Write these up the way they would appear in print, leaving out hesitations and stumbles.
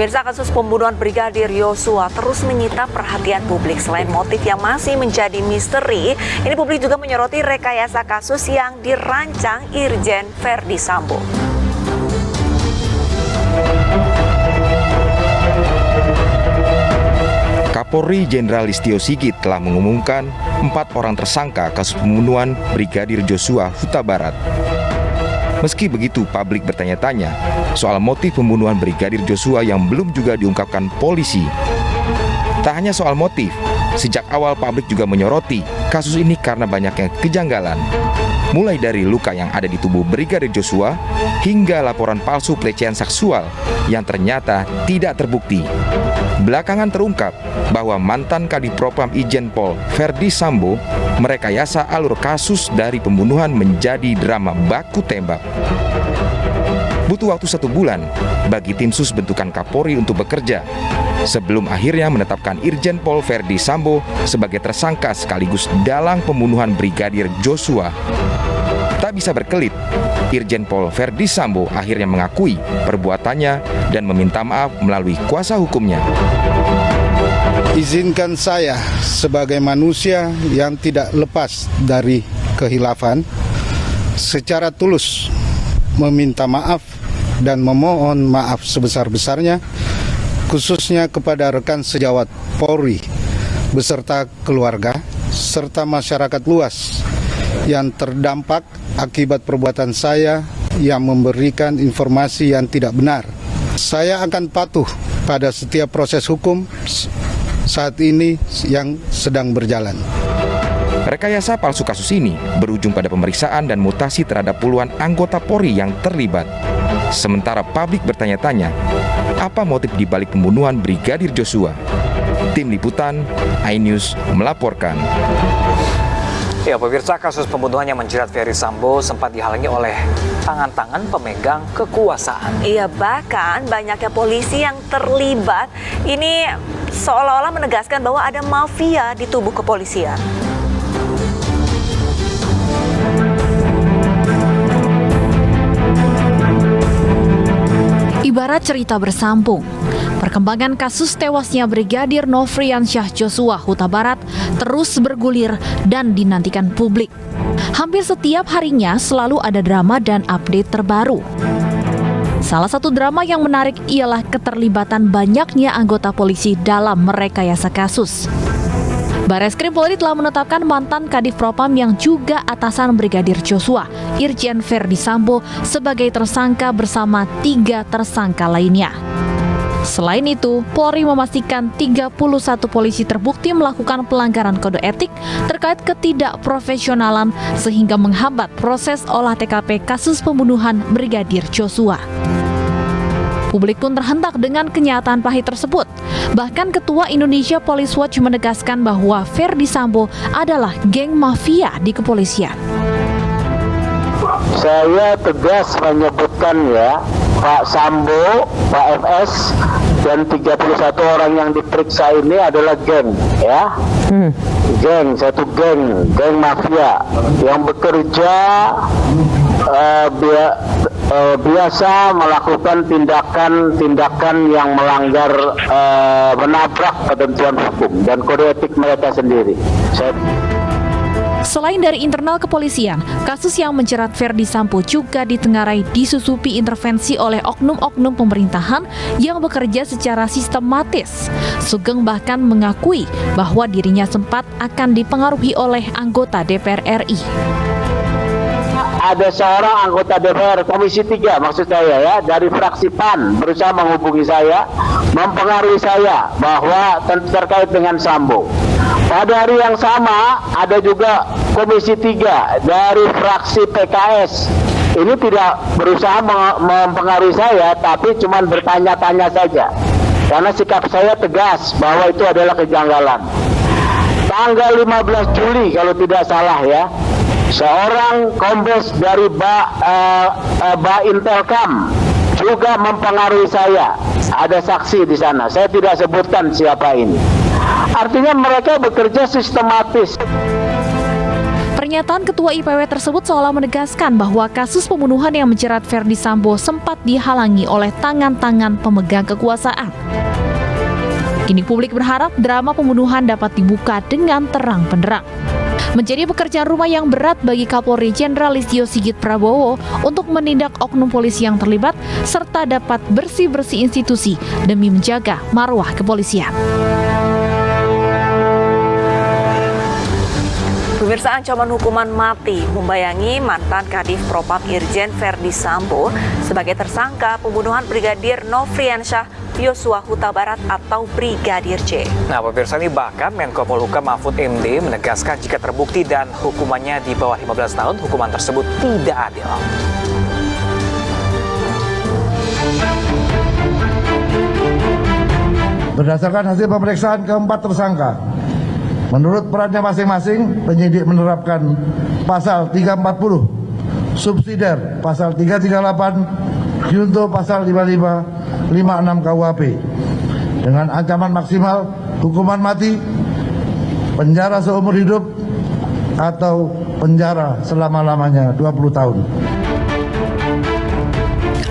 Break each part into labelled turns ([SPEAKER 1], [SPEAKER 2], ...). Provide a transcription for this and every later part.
[SPEAKER 1] Pemirsa, kasus pembunuhan Brigadir Yosua terus menyita perhatian publik. Selain motif yang masih menjadi misteri, ini publik juga menyoroti rekayasa kasus yang dirancang Irjen Verdi Sambo.
[SPEAKER 2] Kapolri Jenderal Listio Sigit telah mengumumkan 4 orang tersangka kasus pembunuhan Brigadir Joshua Huta Barat. Meski begitu, publik bertanya-tanya soal motif pembunuhan Brigadir Joshua yang belum juga diungkapkan polisi. Tak hanya soal motif, sejak awal publik juga menyoroti kasus ini karena banyaknya kejanggalan. Mulai dari luka yang ada di tubuh Brigadir Joshua hingga laporan palsu pelecehan seksual yang ternyata tidak terbukti. Belakangan terungkap bahwa mantan Kadifropam Irjen Pol Verdi Sambo merekayasa alur kasus dari pembunuhan menjadi drama baku tembak. Butuh waktu 1 bulan bagi tim sus bentukan Kapolri untuk bekerja sebelum akhirnya menetapkan Irjen Pol Verdi Sambo sebagai tersangka sekaligus dalang pembunuhan Brigadir Joshua. Tak bisa berkelit, Irjen Pol Verdi Sambo akhirnya mengakui perbuatannya dan meminta maaf melalui kuasa hukumnya.
[SPEAKER 3] Izinkan saya sebagai manusia yang tidak lepas dari kehilafan secara tulus meminta maaf dan memohon maaf sebesar-besarnya khususnya kepada rekan sejawat Polri beserta keluarga serta masyarakat luas yang terdampak akibat perbuatan saya yang memberikan informasi yang tidak benar. Saya akan patuh pada setiap proses hukum saat ini yang sedang berjalan.
[SPEAKER 2] Rekayasa palsu kasus ini berujung pada pemeriksaan dan mutasi terhadap puluhan anggota Polri yang terlibat. Sementara publik bertanya-tanya, apa motif dibalik pembunuhan Brigadir Joshua? Tim Liputan, iNews melaporkan.
[SPEAKER 4] Ya, pemirsa, kasus pembunuhan yang menjerat Verdi Sambo sempat dihalangi oleh tangan-tangan pemegang kekuasaan.
[SPEAKER 1] Iya, bahkan banyaknya polisi yang terlibat. Ini seolah-olah menegaskan bahwa ada mafia di tubuh kepolisian.
[SPEAKER 5] Ibarat cerita bersambung, perkembangan kasus tewasnya Brigadir Nofriansyah Joshua Huta Barat terus bergulir dan dinantikan publik. Hampir setiap harinya selalu ada drama dan update terbaru. Salah satu drama yang menarik ialah keterlibatan banyaknya anggota polisi dalam merekayasa kasus. Bareskrim Polri telah menetapkan mantan Kadifropam yang juga atasan Brigadir Joshua, Irjen Verdi Sambo, sebagai tersangka bersama 3 tersangka lainnya. Selain itu, Polri memastikan 31 polisi terbukti melakukan pelanggaran kode etik terkait ketidakprofesionalan sehingga menghambat proses olah TKP kasus pembunuhan Brigadir Joshua. Publik pun terhentak dengan kenyataan pahit tersebut. Bahkan Ketua Indonesia Police Watch menegaskan bahwa Verdi Sambo adalah geng mafia di kepolisian.
[SPEAKER 6] Saya tegas menyebutkan ya, Pak Sambo, Pak FS, dan 31 orang yang diperiksa ini adalah geng ya. Geng, satu geng mafia yang bekerja biasa melakukan tindakan yang melanggar menabrak ketentuan hukum dan kode etik mereka sendiri.
[SPEAKER 5] Selain dari internal kepolisian, kasus yang menjerat Verdi Sambo juga ditengarai disusupi intervensi oleh oknum-oknum pemerintahan yang bekerja secara sistematis. Sugeng bahkan mengakui bahwa dirinya sempat akan dipengaruhi oleh anggota DPR RI.
[SPEAKER 6] Ada seorang anggota DPR Komisi 3 maksud saya ya, dari fraksi PAN berusaha menghubungi saya, mempengaruhi saya bahwa terkait dengan Sambo. Pada hari yang sama ada juga Komisi 3 dari fraksi PKS. Ini tidak berusaha mempengaruhi saya, tapi cuma bertanya-tanya saja. Karena sikap saya tegas bahwa itu adalah kejanggalan. Tanggal 15 Juli kalau tidak salah ya, seorang kombes dari Intelkam juga mempengaruhi saya. Ada saksi di sana. Saya tidak sebutkan siapa ini. Artinya mereka bekerja sistematis.
[SPEAKER 5] Pernyataan Ketua IPW tersebut seolah menegaskan bahwa kasus pembunuhan yang menjerat Verdi Sambo sempat dihalangi oleh tangan-tangan pemegang kekuasaan. Kini publik berharap drama pembunuhan dapat dibuka dengan terang benderang. Menjadi pekerjaan rumah yang berat bagi Kapolri Jenderal Listio Sigit Prabowo untuk menindak oknum polisi yang terlibat serta dapat bersih-bersih institusi demi menjaga marwah kepolisian.
[SPEAKER 1] Pemirsa, ancaman hukuman mati membayangi mantan Kadif Propam Irjen Verdi Sambo sebagai tersangka pembunuhan Brigadir Nofriansyah Yosua Huta Barat atau Brigadir J.
[SPEAKER 4] Nah, pemirsa, ini bahkan Menko Polhukam Mahfud MD menegaskan jika terbukti dan hukumannya di bawah 15 tahun, hukuman tersebut tidak adil.
[SPEAKER 7] Berdasarkan hasil pemeriksaan keempat tersangka, menurut perannya masing-masing, penyidik menerapkan pasal 340, subsidiar pasal 338, junto pasal 55, 56 KUHP dengan ancaman maksimal hukuman mati, penjara seumur hidup, atau penjara selama-lamanya 20 tahun.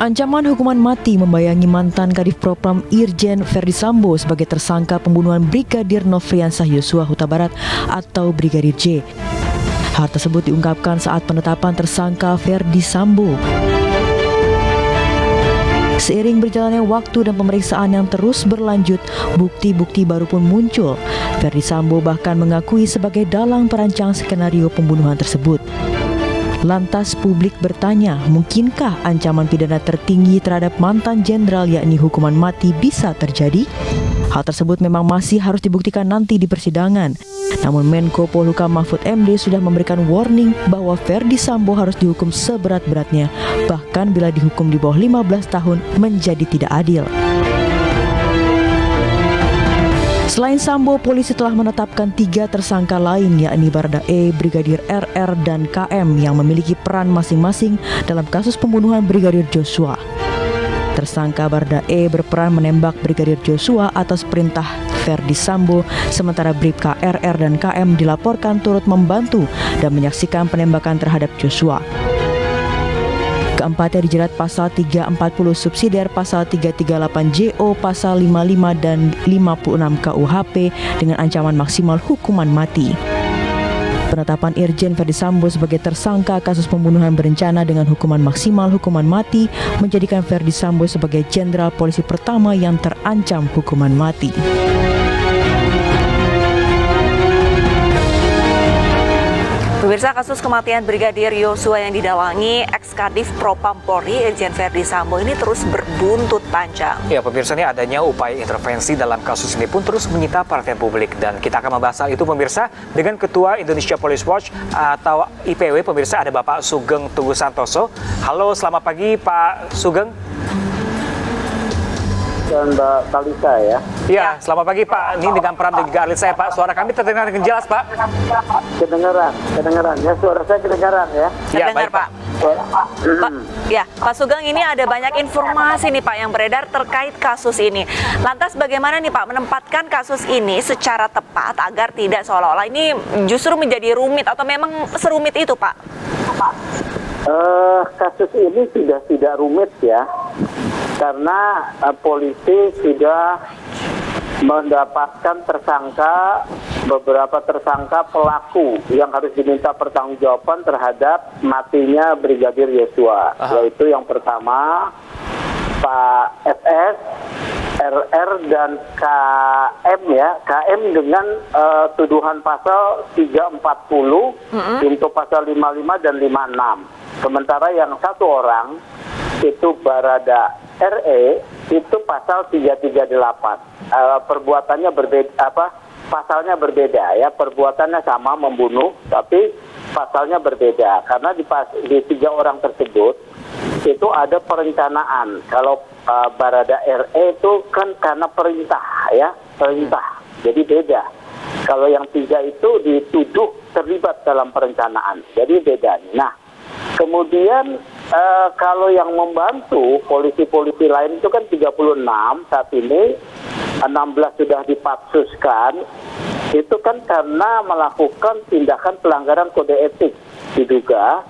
[SPEAKER 8] Ancaman hukuman mati membayangi mantan Kadif Propam Irjen Verdi Sambo sebagai tersangka pembunuhan Brigadir Nofriansyah Yosua Huta Barat atau Brigadir J. Hal tersebut diungkapkan saat penetapan tersangka Verdi Sambo. Seiring berjalannya waktu dan pemeriksaan yang terus berlanjut, bukti-bukti baru pun muncul. Verdi Sambo bahkan mengakui sebagai dalang perancang skenario pembunuhan tersebut. Lantas publik bertanya, mungkinkah ancaman pidana tertinggi terhadap mantan jenderal yakni hukuman mati bisa terjadi? Hal tersebut memang masih harus dibuktikan nanti di persidangan. Namun Menko Polhukam Mahfud MD sudah memberikan warning bahwa Verdi Sambo harus dihukum seberat-beratnya, bahkan bila dihukum di bawah 15 tahun menjadi tidak adil. Selain Sambo, polisi telah menetapkan 3 tersangka lain yakni Baradae, Brigadir RR, dan KM yang memiliki peran masing-masing dalam kasus pembunuhan Brigadir Joshua. Tersangka Baradae berperan menembak Brigadir Joshua atas perintah Verdi Sambo, sementara Bribka RR dan KM dilaporkan turut membantu dan menyaksikan penembakan terhadap Joshua. Keempatnya dijerat pasal 340 subsidiar, pasal 338 JO, pasal 55 dan 56 KUHP dengan ancaman maksimal hukuman mati. Penetapan Irjen Verdi Sambo sebagai tersangka kasus pembunuhan berencana dengan hukuman maksimal hukuman mati menjadikan Verdi Sambo sebagai jenderal polisi pertama yang terancam hukuman mati.
[SPEAKER 1] Pemirsa, kasus kematian Brigadir Yosua yang didalangi ex-Kadif Propam Polri Irjen Verdi Sambo ini terus berbuntut panjang.
[SPEAKER 4] Ya, pemirsa, ini adanya upaya intervensi dalam kasus ini pun terus menyita perhatian publik, dan kita akan membahas hal itu, pemirsa, dengan Ketua Indonesia Police Watch atau IPW. Pemirsa, ada Bapak Sugeng Tugu Santoso. Halo, selamat pagi Pak Sugeng.
[SPEAKER 6] Dan Mbak Talisa ya.
[SPEAKER 4] Ya, selamat pagi Pak. Ini dengan Pram dan juga Arlit saya Pak. Suara kami terdengar dengan jelas Pak.
[SPEAKER 6] Kedengaran. Ya, suara saya kedengaran ya.
[SPEAKER 1] Ya,
[SPEAKER 4] baik,
[SPEAKER 1] Pak. Pak Sugeng, ini ada banyak informasi nih Pak yang beredar terkait kasus ini. Lantas bagaimana nih Pak menempatkan kasus ini secara tepat agar tidak seolah-olah ini justru menjadi rumit atau memang serumit itu Pak?
[SPEAKER 6] Kasus ini sudah tidak rumit ya. Karena polisi sudah mendapatkan beberapa tersangka pelaku yang harus diminta pertanggungjawaban terhadap matinya Brigadir Yosua. Yaitu yang pertama Pak FS, RR, dan KM ya. KM dengan tuduhan pasal 340 untuk pasal 55 dan 56. Sementara yang satu orang itu Barada RE itu pasal 338. Perbuatannya berbeda, pasalnya berbeda ya. Perbuatannya sama, membunuh, tapi pasalnya berbeda karena di 3 orang tersebut itu ada perencanaan. Kalau Barada RE itu kan karena perintah ya, perintah. Jadi beda. Kalau yang 3 itu dituduh terlibat dalam perencanaan. Jadi beda. Nah, kemudian kalau yang membantu polisi-polisi lain itu kan 36 saat ini, 16 sudah dipatsuskan itu kan karena melakukan tindakan pelanggaran kode etik diduga,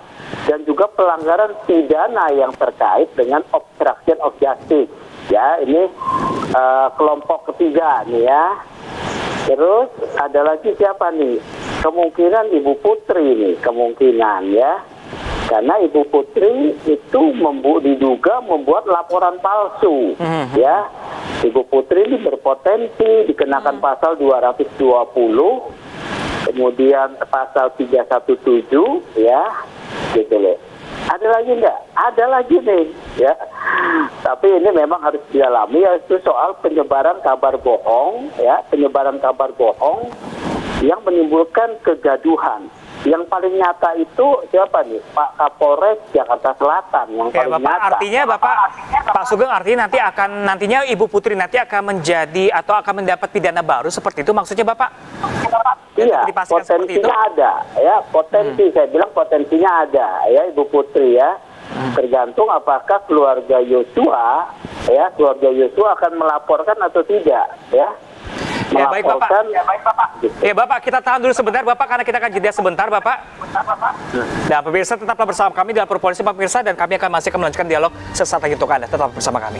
[SPEAKER 6] dan juga pelanggaran pidana yang terkait dengan obstruction of justice. Ya, ini kelompok ketiga nih ya. Terus ada lagi siapa nih? Kemungkinan Ibu Putri nih, kemungkinan ya. Karena Ibu Putri itu diduga membuat laporan palsu, ya. Ibu Putri ini berpotensi dikenakan pasal 220, kemudian pasal 317, ya, gitu loh. Ada lagi enggak? Ada lagi nih, ya. Tapi ini memang harus didalami, yaitu soal penyebaran kabar bohong, ya, penyebaran kabar bohong yang menimbulkan kegaduhan. Yang paling nyata itu siapa nih? Pak Kapolres Jakarta Selatan yang paling
[SPEAKER 4] Bapak,
[SPEAKER 6] nyata.
[SPEAKER 4] artinya Pak Sugeng artinya nantinya Ibu Putri nanti akan menjadi atau akan mendapat pidana baru seperti itu maksudnya Bapak?
[SPEAKER 6] Iya, potensinya ada, ya, potensi saya bilang potensinya ada, ya, Ibu Putri ya. Tergantung apakah keluarga Yosua akan melaporkan atau tidak, ya.
[SPEAKER 4] Ya baik Bapak. Ya Bapak, kita tahan dulu sebentar Bapak karena kita akan jeda sebentar Bapak. Dan pemirsa tetaplah bersama kami dalam Polisi pemirsa, dan kami akan masih melanjutkan dialog sesaat lagi untuk Anda. Tetap bersama kami.